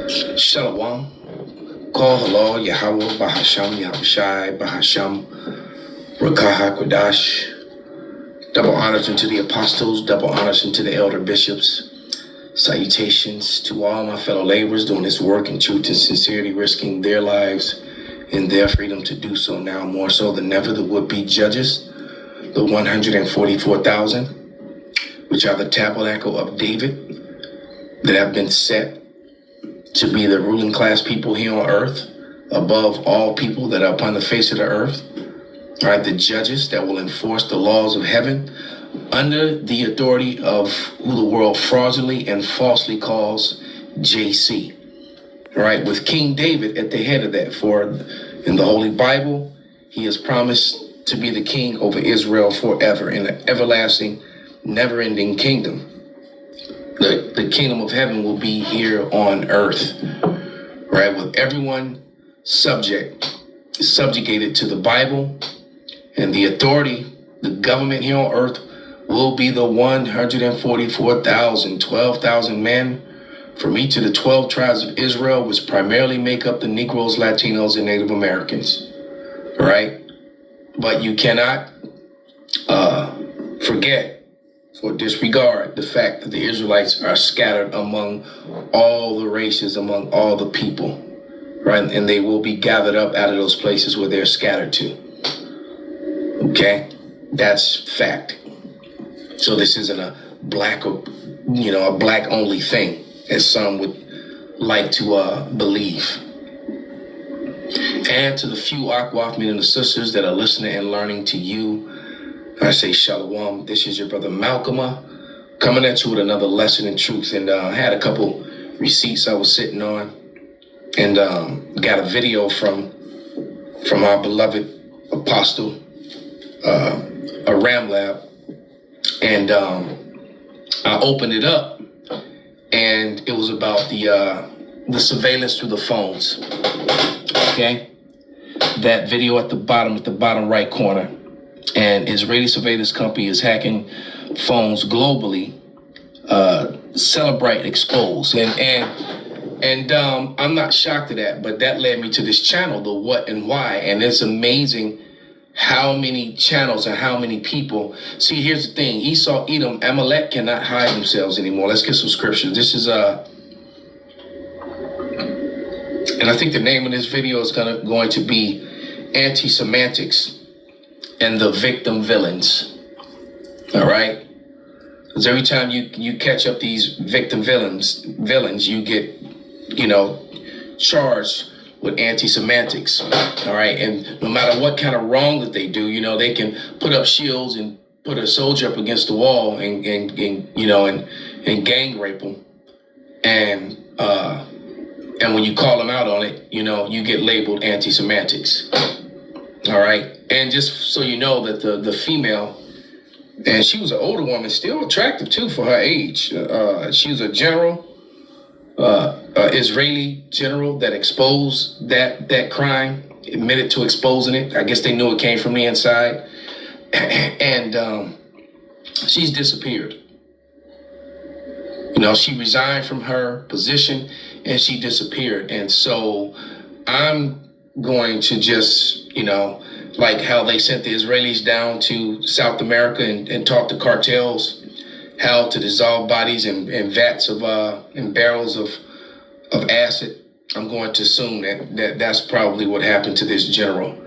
Shalom. Call halal Yahweh Bahasham Yahushai Bahasham Rakaha Kodash. Double honors unto the apostles, double honors unto the elder bishops. Salutations to all my fellow laborers doing this work in truth and sincerity, risking their lives and their freedom to do so now more so than ever. The would-be judges, the 144,000, which are the tabernacle of David that have been set to be the ruling class people here on earth, above all people that are upon the face of the earth. All right, the judges that will enforce the laws of heaven under the authority of who the world fraudulently and falsely calls JC. All right, with King David at the head of that. For in the Holy Bible, he has promised to be the king over Israel forever in an everlasting, never-ending kingdom. The kingdom of heaven will be here on earth, right? With everyone subjugated to the Bible, and the authority, the government here on earth will be the 144,000, 12,000 men from each of the 12 tribes of Israel, which primarily make up the Negroes, Latinos, and Native Americans, right? But you cannot forget or disregard the fact that the Israelites are scattered among all the races, among all the people, right? And they will be gathered up out of those places where they're scattered to. Okay? That's fact. So this isn't a black or, a black only thing, as some would like to believe. And to the few Akwaf and the sisters that are listening and learning to you, I say shalom. This is your brother Malcolm coming at you with another lesson in truth. And I had a couple receipts I was sitting on, and got a video from our beloved apostle, a Ram Lab. And I opened it up, and it was about the surveillance through the phones. Okay, that video at the bottom right corner. And Israeli surveillance company is hacking phones globally. Celebrate expose, and I'm not shocked at that, but that led me to this channel, the what and why, and it's amazing how many channels and how many people. See, here's the thing: Esau, Edom, Amalek cannot hide themselves anymore. Let's get some scripture. This is and I think the name of this video is going to be Anti-Semantics and the victim villains. All right, because every time you catch up these victim villains, you get charged with anti-semantics. All right, and no matter what kind of wrong that they do, they can put up shields and put a soldier up against the wall and gang rape them, and when you call them out on it, you get labeled anti-semantics. All right. And just so you know that the female, and she was an older woman, still attractive too for her age. She was a general, Israeli general that exposed that crime, admitted to exposing it. I guess they knew it came from the inside. And she's disappeared. She resigned from her position and she disappeared. And so I'm going to just, like how they sent the Israelis down to South America and taught the cartels how to dissolve bodies in vats of in barrels of acid. I'm going to assume that's probably what happened to this general.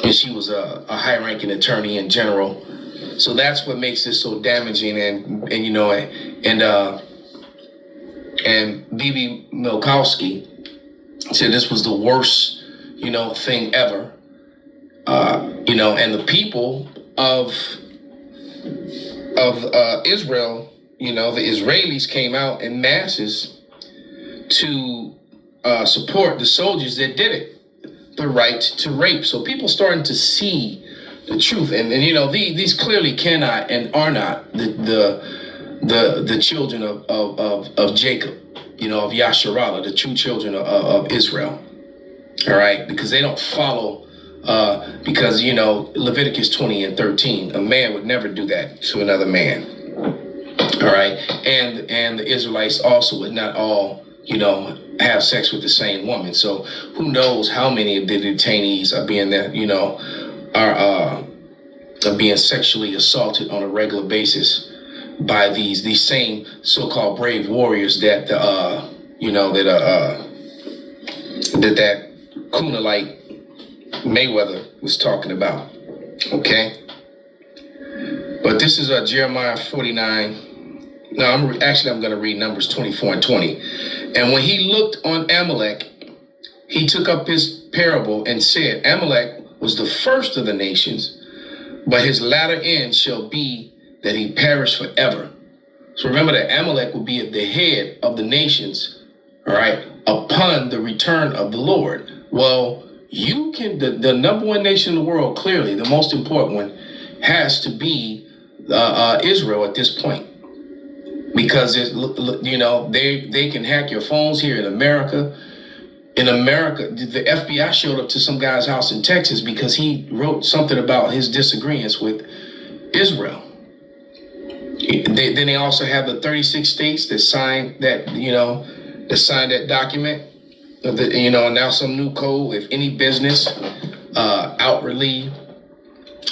And she was a high-ranking attorney in general. So that's what makes this so damaging. And Bibi Milkowski said this was the worst thing ever, and the people of Israel, the Israelis came out in masses to support the soldiers that did it, the right to rape. So people starting to see the truth, and these clearly cannot and are not the children of Jacob, of Yasharallah, the true children of Israel. All right, because they don't follow, because Leviticus 20 and 13, a man would never do that to another man. All right, and the Israelites also would not all, have sex with the same woman. So who knows how many of the detainees are being that, are being sexually assaulted on a regular basis by these same so-called brave warriors that that Cunalite Mayweather was talking about. Okay, but this is Jeremiah 49. No, I'm going to read Numbers 24 and 20. And when he looked on Amalek, he took up his parable and said, Amalek was the first of the nations, but his latter end shall be that he perish forever. So remember that Amalek will be at the head of the nations, all right, upon the return of the Lord. Well, the number one nation in the world, clearly, the most important one, has to be Israel at this point. Because they can hack your phones here in America. In America, the FBI showed up to some guy's house in Texas because he wrote something about his disagreements with Israel. Then they also have the 36 states that signed that document. Now some new code. If any business outwardly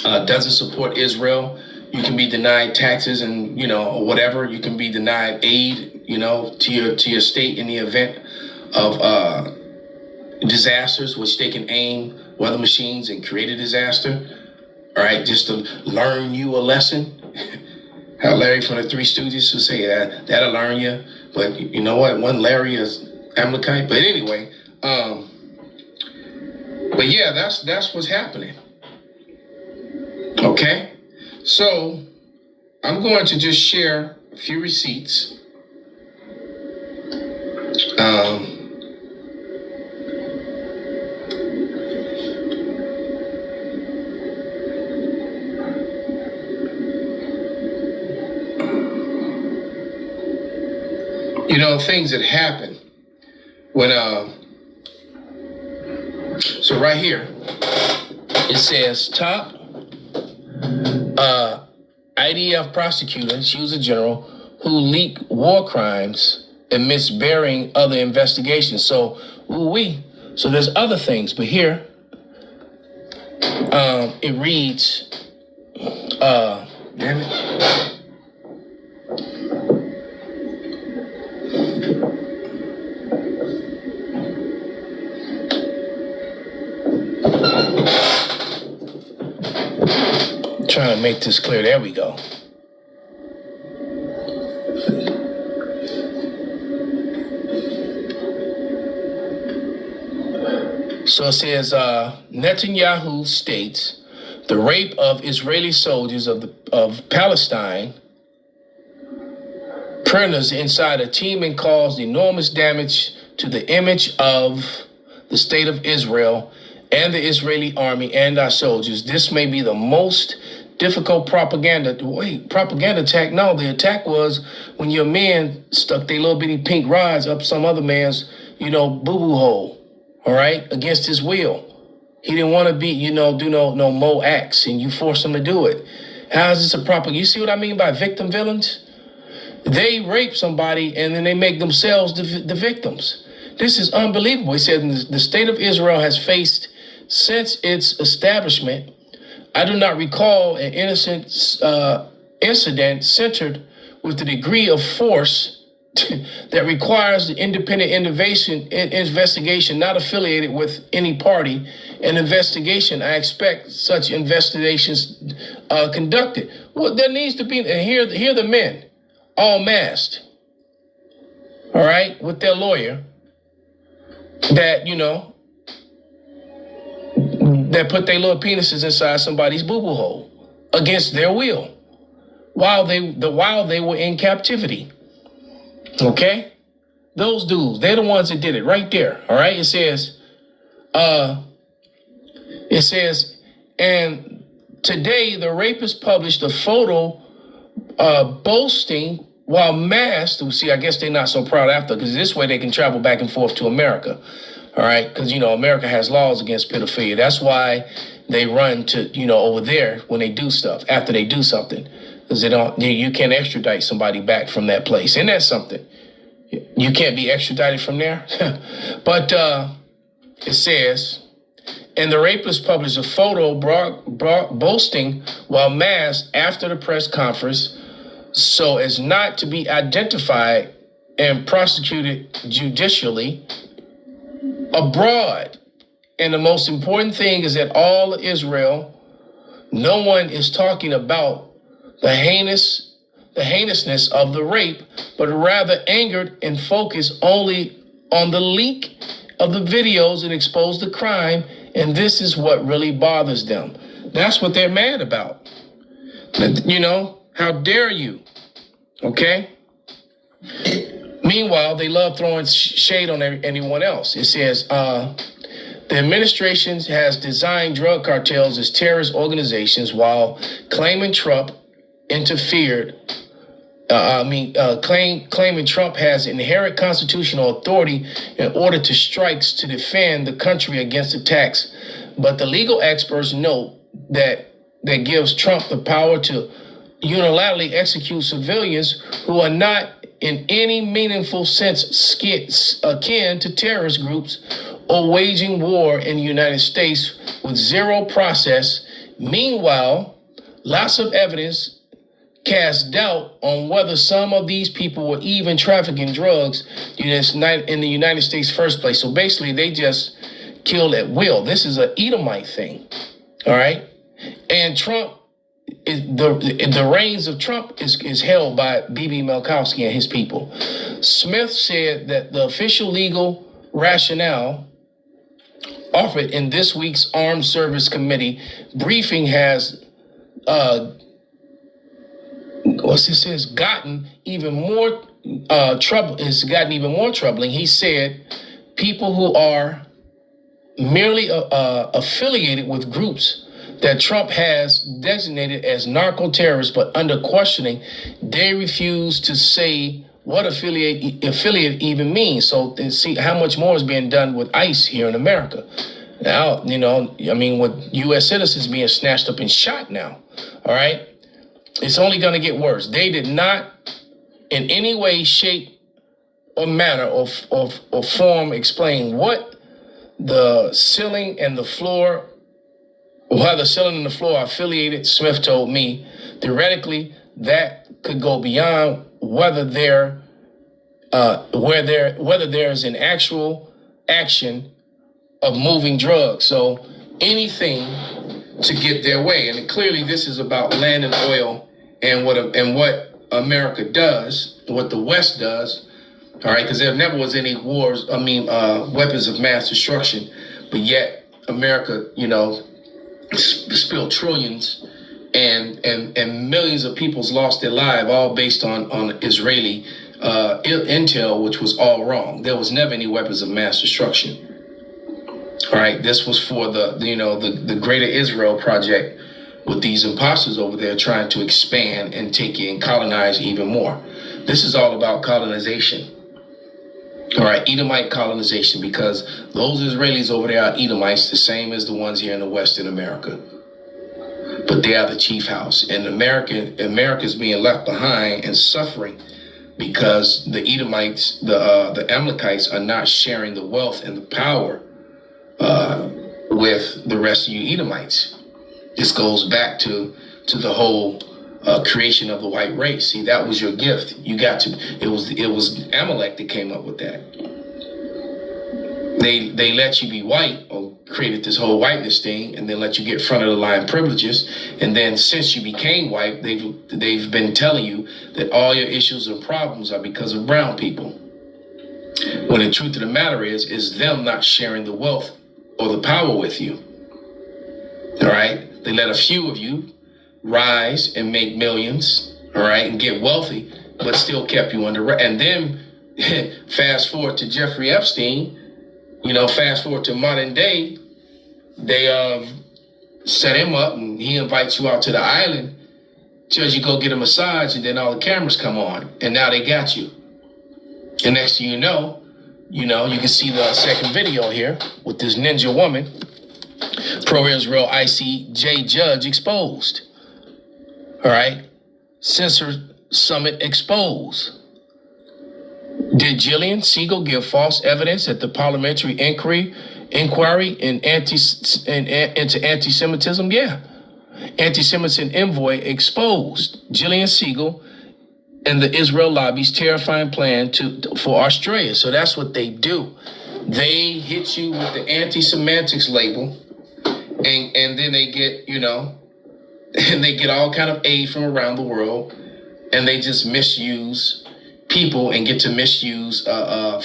doesn't support Israel, you can be denied taxes and, or whatever. You can be denied aid, to your state in the event of disasters, which they can aim weather machines and create a disaster. All right, just to learn you a lesson. How Larry from the Three Stooges would say that'll learn you. But you know what? One Larry is Amalekite. But anyway, but yeah, that's what's happening. Okay. So I'm going to just share a few receipts. Things that happen when so right here it says top IDF prosecutor, she was a general, who leaked war crimes amidst burying other investigations. So, so there's other things, but here, it reads, damn it. Trying to make this clear. There we go. So it says, Netanyahu states the rape of Israeli soldiers of Palestine prisoners inside a tenement caused enormous damage to the image of the state of Israel and the Israeli army and our soldiers. This may be the most difficult propaganda attack. No, the attack was when your men stuck their little bitty pink rods up some other man's, boo-boo hole, all right, against his will. He didn't want to be, do no more acts, and you forced him to do it. How is this a propaganda? You see what I mean by victim villains? They rape somebody, and then they make themselves the victims. This is unbelievable. He said the state of Israel has faced, since its establishment, I do not recall an innocent incident centered with the degree of force that requires the independent investigation not affiliated with any party. An investigation, I expect such investigations conducted. Well, there needs to be, and here the men, all masked, all right, with their lawyer, that, that put their little penises inside somebody's boo-boo hole against their will while they were in captivity. Okay? Those dudes, they're the ones that did it right there. All right? It says, and today the rapist published a photo boasting while masked. See, I guess they're not so proud after, because this way they can travel back and forth to America. All right, because, America has laws against pedophilia. That's why they run to, over there when they do stuff, after they do something. because they don't. You can't extradite somebody back from that place. Isn't that something? You can't be extradited from there. But it says, and the rapist published a photo boasting while masked after the press conference so as not to be identified and prosecuted judicially abroad. And the most important thing is that all of Israel, no one is talking about the heinousness of the rape, but rather angered and focused only on the leak of the videos and expose the crime. And this is what really bothers them. That's what they're mad about. You know, how dare you? Okay? Meanwhile, they love throwing shade on anyone else. It says, the administration has designed drug cartels as terrorist organizations while claiming Trump interfered. Claiming Trump has inherent constitutional authority in order to strikes to defend the country against attacks. But the legal experts note that gives Trump the power to unilaterally execute civilians who are not in any meaningful sense akin to terrorist groups or waging war in the United States with zero process. Meanwhile, lots of evidence cast doubt on whether some of these people were even trafficking drugs in the United States first place. So basically, they just killed at will. This is an Edomite thing, all right? And Trump, the reins of Trump is held by Bibi Malkowski and his people. Smith said that the official legal rationale offered in this week's Armed Service Committee briefing has gotten even more troubling. He said people who are merely affiliated with groups that Trump has designated as narco-terrorists, but under questioning, they refuse to say what affiliate even means. So see how much more is being done with ICE here in America. Now, with U.S. citizens being snatched up and shot now, all right? It's only going to get worse. They did not in any way, shape, or manner or form explain what the ceiling and the floor, why the ceiling and the floor are affiliated. Smith told me, theoretically, that could go beyond whether there is an actual action of moving drugs. So anything to get their way. And clearly this is about land and oil and what America does, what the West does. All right, because there never was any wars, weapons of mass destruction, but yet America, spilled trillions and millions of people's lost their lives, all based on Israeli intel, which was all wrong. There was never any weapons of mass destruction. All right, this was for the Greater Israel Project with these imposters over there trying to expand and take it and colonize even more. This is all about colonization. All right, Edomite colonization, because those Israelis over there are Edomites, the same as the ones here in the West in America. But they are the chief house, and America's being left behind and suffering because the Edomites, the Amalekites, are not sharing the wealth and the power with the rest of you Edomites. This goes back to the whole creation of the white race. See, that was your gift. It was Amalek that came up with that. They let you be white, or created this whole whiteness thing, and then let you get front of the line privileges. And then since you became white, they've been telling you that all your issues and problems are because of brown people. When the truth of the matter is them not sharing the wealth or the power with you. All right? They let a few of you rise and make millions, all right, and get wealthy, but still kept you under. And then fast forward to Jeffrey Epstein, fast forward to modern day, they set him up and he invites you out to the island, tells you go get a massage, and then all the cameras come on, and now they got you. And next thing you know, you can see the second video here with this ninja woman, pro-Israel ICJ judge exposed. All right. Censor Summit exposed. Did Jillian Siegel give false evidence at the parliamentary inquiry into anti-Semitism? Yeah. Anti-Semitism envoy exposed Jillian Siegel and the Israel lobby's terrifying plan for Australia. So that's what they do. They hit you with the anti-semantics label, and then they get, and they get all kind of aid from around the world, and they just misuse people and get to misuse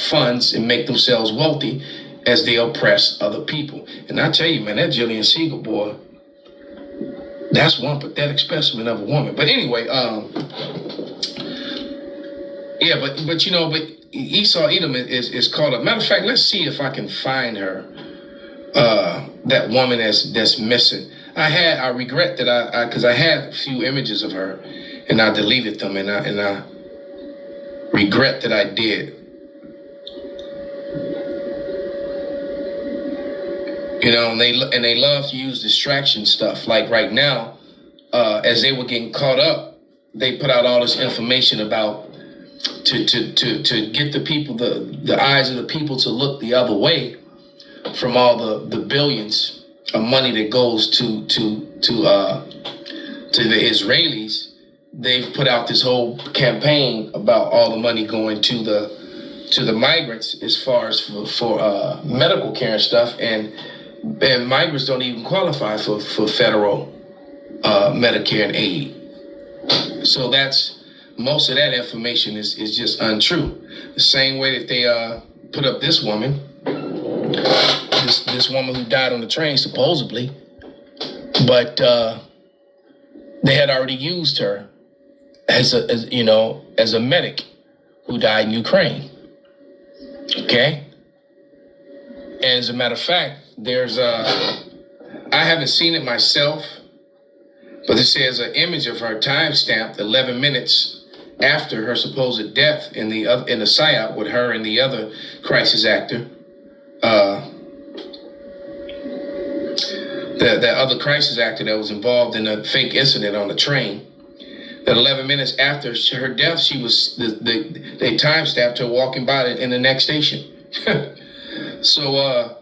funds and make themselves wealthy as they oppress other people. And I tell you, man, that Jillian Siegel, boy, that's one pathetic specimen of a woman. But anyway, yeah, but Esau Edom is called up. Matter of fact, let's see if I can find her, that woman that's missing. I regret that because I had a few images of her and I deleted them, and I regret that I did. And they love to use distraction stuff. Like right now, as they were getting caught up, they put out all this information about to get the people, the eyes of the people to look the other way from all the billions of money that goes to the Israelis. They've put out this whole campaign about all the money going to the migrants as far as for medical care and stuff, and migrants don't even qualify for federal Medicare and aid. So that's most of that information is just untrue. The same way that they put up this woman, this woman who died on the train supposedly, but they had already used her as a medic who died in Ukraine. Okay? And as a matter of fact, there's I haven't seen it myself, but it says an image of her timestamped 11 minutes after her supposed death in the psyop with her and the other crisis actor. That other crisis actor that was involved in a fake incident on the train. That 11 minutes after her death, they time-stamped her walking by in the next station. So,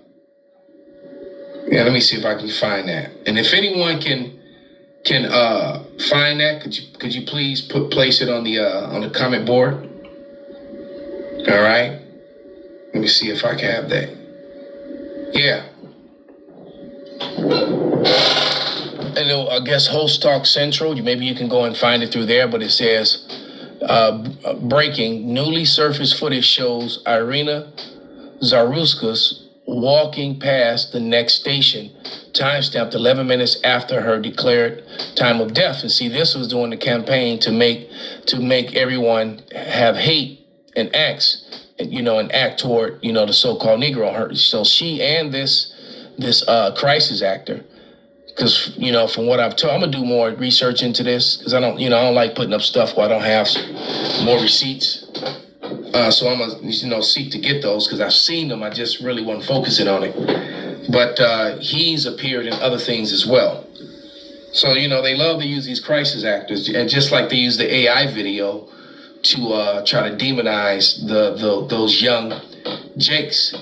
yeah, let me see if I can find that. And if anyone can find that, could you please place it on the comment board? All right. Let me see if I can have that. Yeah. And I guess Host Talk Central, maybe you can go and find it through there, but it says, breaking, newly surfaced footage shows Irina Zaruskas walking past the next station, timestamped 11 minutes after her declared time of death. And see, this was during the campaign to make everyone have hate and acts, and act toward, the so-called Negro. Her, so she and this crisis actor, because from what I've told, I'm gonna do more research into this because I don't like putting up stuff where I don't have more receipts. So I'm gonna seek to get those because I've seen them. I just really wasn't focusing on it. But he's appeared in other things as well. So they love to use these crisis actors, and just like they use the AI video to try to demonize those young Jakes,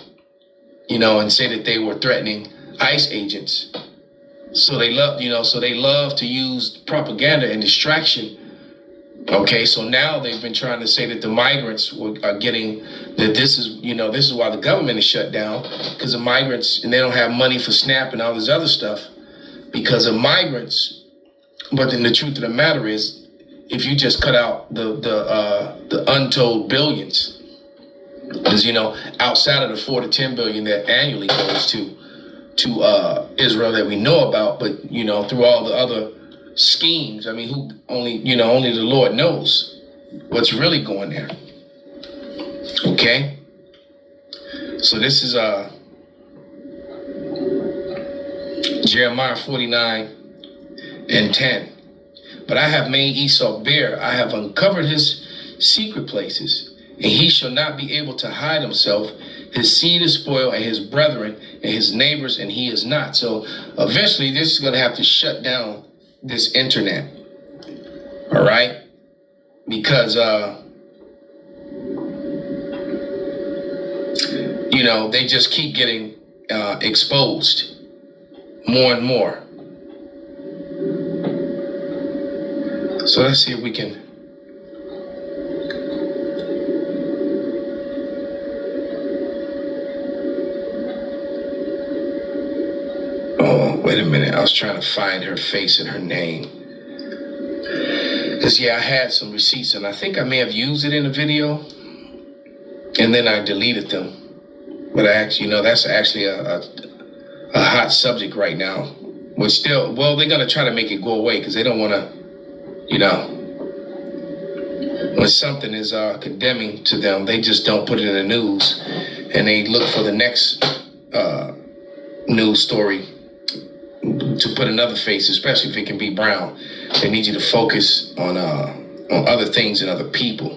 and say that they were threatening ICE agents. So they love to use propaganda and distraction. Okay, so now they've been trying to say that the migrants are getting, that this is why the government is shut down, because the migrants, and they don't have money for SNAP and all this other stuff because of migrants. But then the truth of the matter is, if you just cut out the untold billions, because outside of the 4 to 10 billion that annually goes to Israel that we know about, but through all the other schemes, who only the Lord knows what's really going there. Okay, so this is Jeremiah 49:10. But I have made Esau bare, I have uncovered his secret places, and he shall not be able to hide himself. His seed is spoiled, and his brethren and his neighbors, and he is not. So eventually this is going to have to shut down this internet. All right. because they just keep getting exposed more and more. So let's see if we can. Oh, wait a minute. I was trying to find her face and her name. Because, I had some receipts, and I think I may have used it in a video, and then I deleted them. But that's actually a hot subject right now. But still, they're going to try to make it go away because they don't want to, when something is condemning to them, they just don't put it in the news, and they look for the next news story to put another face, especially if it can be brown. They need you to focus on other things and other people.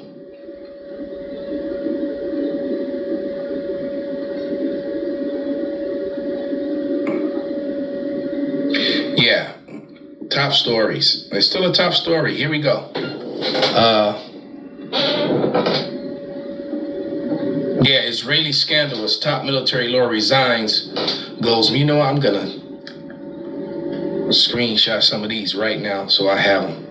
Yeah, top stories. It's still a top story. Here we go. Israeli scandalous top military lawyer resigns. Goes, I'm gonna screenshot some of these right now so I have them.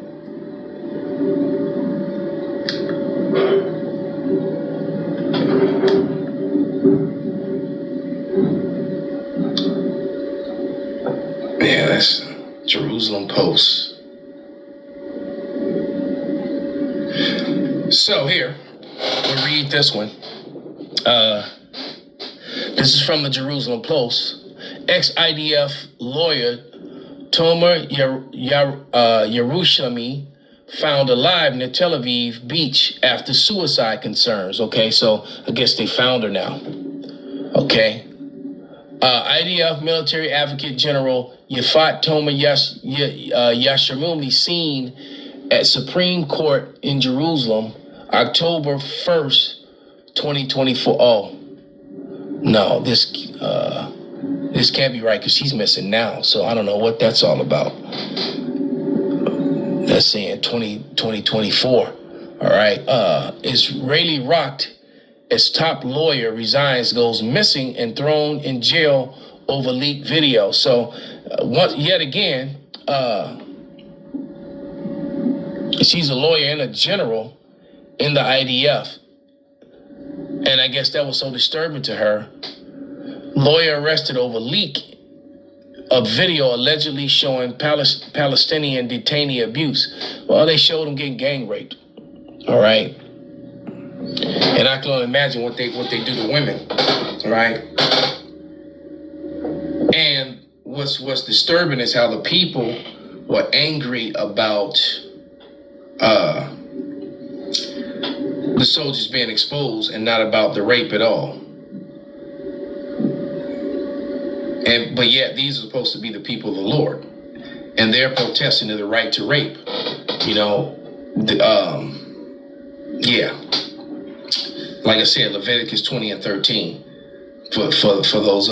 Yeah, that's Jerusalem Post. So here, we'll read this one. This is from the Jerusalem Post. Ex-IDF lawyer Tomer Yerushalmi found alive near Tel Aviv beach after suicide concerns. Okay, so I guess they found her now. Okay. IDF military advocate General Yafat Tomer Yasharumi seen at Supreme Court in Jerusalem, October 1st, 2024. Oh, no, this can't be right because she's missing now. So I don't know what that's all about. That's saying 2024. All right. Israeli rocked as top lawyer resigns, goes missing, and thrown in jail over leaked video. So yet again, she's a lawyer and a general in the IDF. And I guess that was so disturbing to her. Lawyer arrested over leak of video allegedly showing Palestinian detainee abuse. Well, they showed them getting gang raped. All right. And I can only imagine what they do to women. All right. And what's disturbing is how the people were angry about the soldiers being exposed and not about the rape at all. But yet these are supposed to be the people of the Lord, and they're protesting the right to rape. Like I said, Leviticus 20 and 13 for those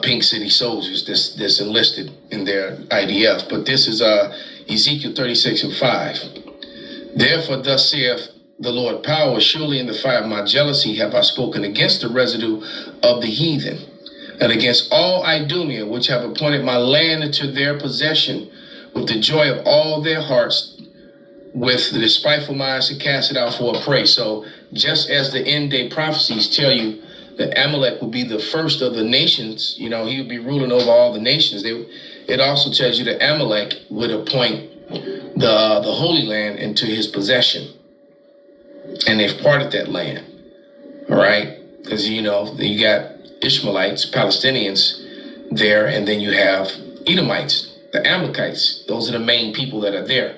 Pink City soldiers that's enlisted in their IDF. But this is Ezekiel 36 and 5. Therefore, thus saith the Lord power, surely in the fire of my jealousy have I spoken against the residue of the heathen, and against all Idumea, which have appointed my land into their possession, with the joy of all their hearts, with the despiteful minds to cast it out for a prey. So just as the end day prophecies tell you that Amalek will be the first of the nations, he would be ruling over all the nations. It also tells you that Amalek would appoint the Holy Land into his possession. And they've parted that land. All right? Because, you got Ishmaelites, Palestinians there, and then you have Edomites, the Amalekites. Those are the main people that are there.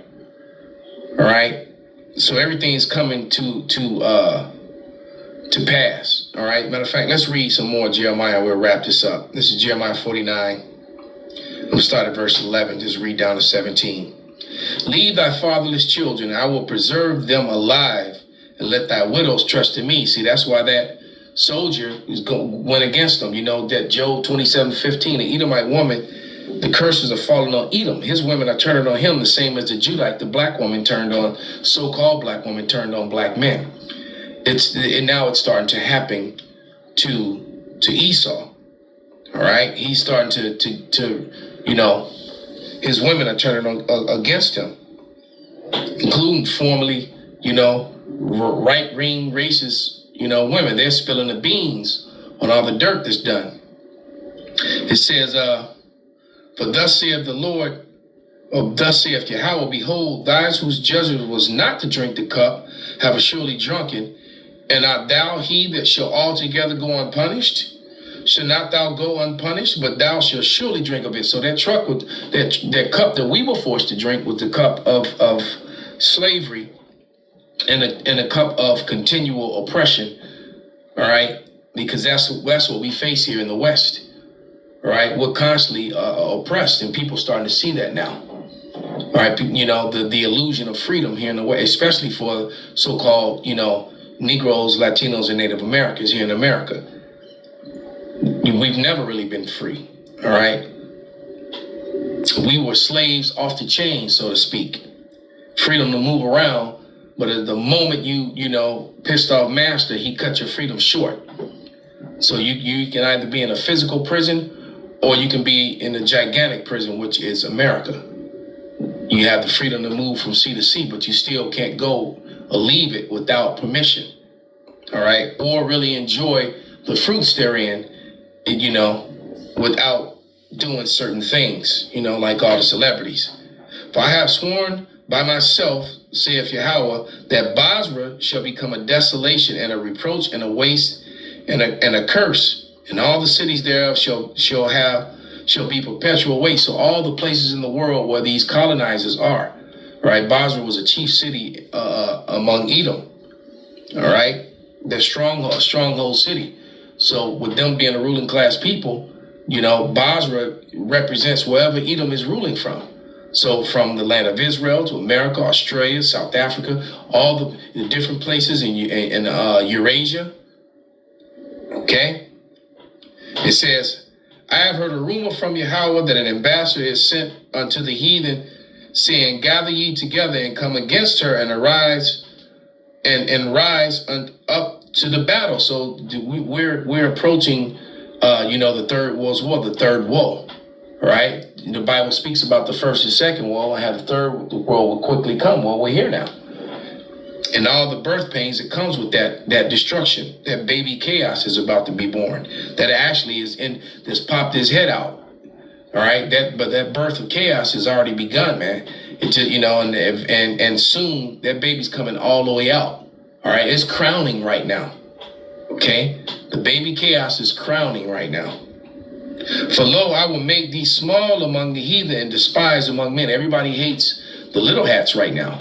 All right? So everything is coming to pass. All right? Matter of fact, let's read some more Jeremiah. We'll wrap this up. This is Jeremiah 49. We'll start at verse 11. Just read down to 17. Leave thy fatherless children. I will preserve them alive, and let thy widows trust in me. See, that's why that soldier went against them. That Job 27:15, the Edomite woman, The curses are falling on Edom. His women are turning on him the same as the Judite, the black woman turned on, so-called black woman turned on black men. Now it's starting to happen to Esau. All right, he's starting to his women are turning on against him, including formerly, right-wing racist, women. They're spilling the beans on all the dirt that's done. It says, for thus saith the Lord, or thus saith Yahweh, behold, those whose judgment was not to drink the cup have surely drunken, and art thou he that shall altogether go unpunished? Shall not thou go unpunished, but thou shalt surely drink of it. So that that cup that we were forced to drink was the cup of slavery and a cup of continual oppression. All right, because that's what we face here in the West. All right, we're constantly oppressed, and people starting to see that now. All right, the illusion of freedom here in the West, especially for so-called Negroes, Latinos, and Native Americans here in America. We've never really been free, all right? We were slaves off the chain, so to speak. Freedom to move around, but at the moment you pissed off master, he cut your freedom short. So you can either be in a physical prison or you can be in a gigantic prison, which is America. You have the freedom to move from sea to sea, but you still can't go or leave it without permission, all right? Or really enjoy the fruits therein, without doing certain things, like all the celebrities. For I have sworn by myself, saith Yahweh, that Basra shall become a desolation and a reproach and a waste and a curse, and all the cities thereof shall be perpetual waste. So all the places in the world where these colonizers are, right? Basra was a chief city among Edom, all right? Their stronghold city. So with them being a ruling class people, Basra represents wherever Edom is ruling from. So from the land of Israel to America, Australia, South Africa, all the different places in Eurasia. Okay? It says, I have heard a rumor from Yahweh that an ambassador is sent unto the heathen, saying, gather ye together and come against her and arise and rise up to the battle. So we're approaching, the third world war, the third woe, right? The Bible speaks about the first and second woe, and how the third world will quickly come. Well, we're here now, and all the birth pains that comes with that destruction. That baby chaos is about to be born. That actually is that's popped his head out. All right, but that birth of chaos has already begun, man. It just, and soon that baby's coming all the way out. All right, it's crowning right now. Okay, the baby chaos is crowning right now. For lo, I will make thee small among the heathen and despised among men. Everybody hates the little hats right now.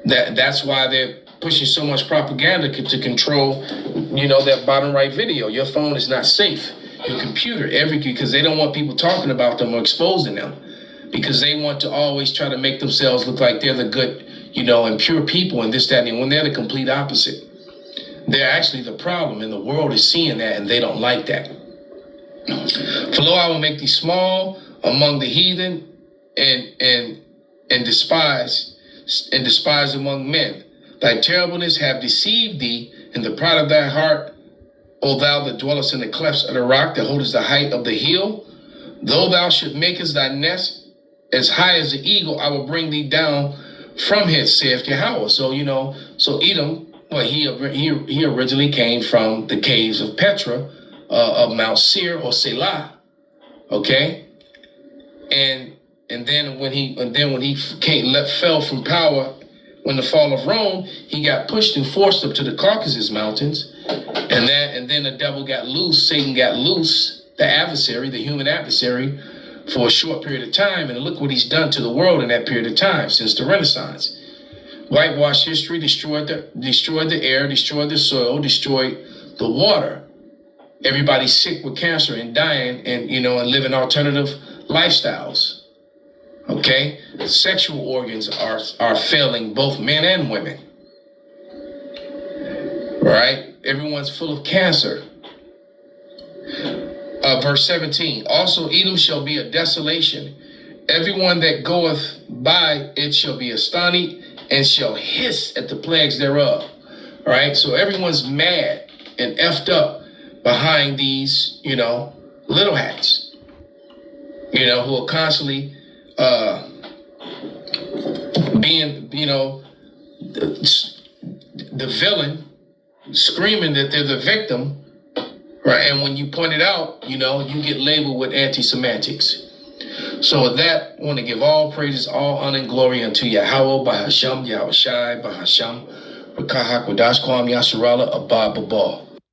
That's why they're pushing so much propaganda to control, that bottom right video. Your phone is not safe. Your computer, because they don't want people talking about them or exposing them, because they want to always try to make themselves look like they're the good, and pure people and this, that, and when they're the complete opposite. They're actually the problem, and the world is seeing that, and they don't like that. For lo, I will make thee small among the heathen and despised among men. Thy terribleness have deceived thee, and the pride of thy heart, O thou that dwellest in the clefts of the rock, that holdest the height of the hill. Though thou should makest thy nest as high as the eagle, I will bring thee down from hence, saith Yahweh. So, so Edom, well, he originally came from the caves of Petra, of Mount Seir or Selah. Okay? And then when he fell from power, when the fall of Rome, he got pushed and forced up to the Caucasus Mountains, and then the devil got loose, Satan got loose, the adversary, the human adversary, for a short period of time, and look what he's done to the world in that period of time since the Renaissance. Whitewashed history, destroyed the air, destroyed the soil, destroyed the water. Everybody's sick with cancer and dying, and and living alternative lifestyles. Okay, sexual organs are failing both men and women. Right? Everyone's full of cancer. verse 17. Also, Edom shall be a desolation. Everyone that goeth by it shall be astonished and shall hiss at the plagues thereof. All right. So everyone's mad and effed up behind these, little hats, who are constantly being, the villain, screaming that they're the victim, right? And when you point it out, you get labeled with anti-semantics. So with that, I want to give all praises, all honor and glory unto Yahweh, Bahasham, Yahushai, Bahasham, Rakaha, Kodash, Kwam, Yasharala, Abba, Babal.